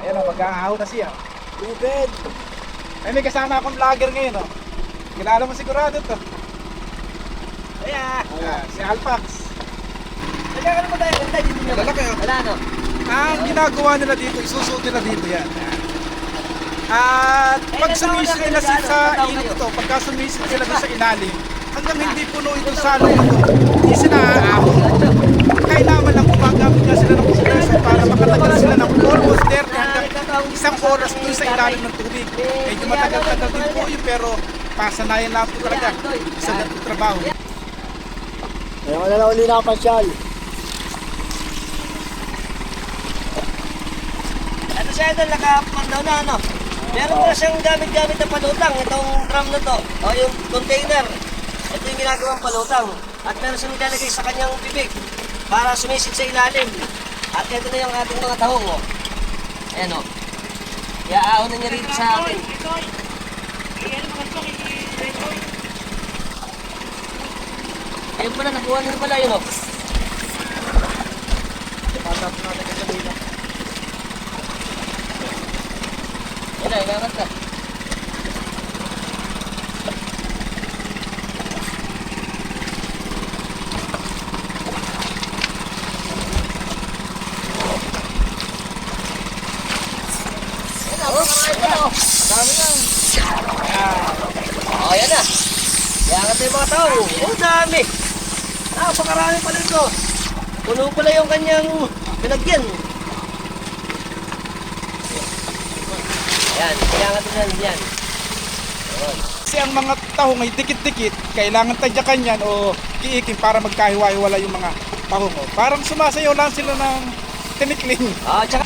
Ayan o, mag-aahaw na siya. Tubig. Ay, may kasama akong vlogger ngayon o. Kilala mo sigurado to. Ayan. Si Alpax. Nagkakaroon mo tayo ganda dito naman. Lalaki o. Wala no? Ang ginagawa nila dito, isusuot nila dito yan. At pag sumisid nila sa init ito, pagka sumisid sila doon sa ilalim, hanggang hindi puno ito sa loob ito, hindi sila aahon. Kailangan lang gumagamit nga sila ng compressor para makatagal sila ng almost 30 hanggang isang oras doon sa ilalim ng tubig. Medyo matagal-tagal din po yun, pero pasanayan lang po talaga sa ganitong trabaho. Ngayon ko na lang uli nakapasyal. Ano siya ito, nakapandaw na ano? Meron na siyang gamit-gamit na palutang, itong drum na to, o yung container. Ito yung ginagawang palutang. At meron siyang nilalagay sa kanyang bibig para sumisid sa ilalim. At ito na yung ating mga tahong, o. Ayan, o. Iaahon na niya rito sa akin. Ayun pala, nakuha na pala yun, o. Patap natin ka sa dito. Yan na, ilangat ka. Dami na. Oh, yan na. Iangat na yung mga tao. Oh, dami. Napakarami pala ito. Puno pala yung kanyang pinagyan. Yan, iangat na yan. Kasi ang mga tahong ay dikit-dikit, kailangan tadyakan yan o kiikin para magkahiwa-hiwala yung mga tahong. Parang sumasayaw lang sila ng tinikling. Ah, tsaka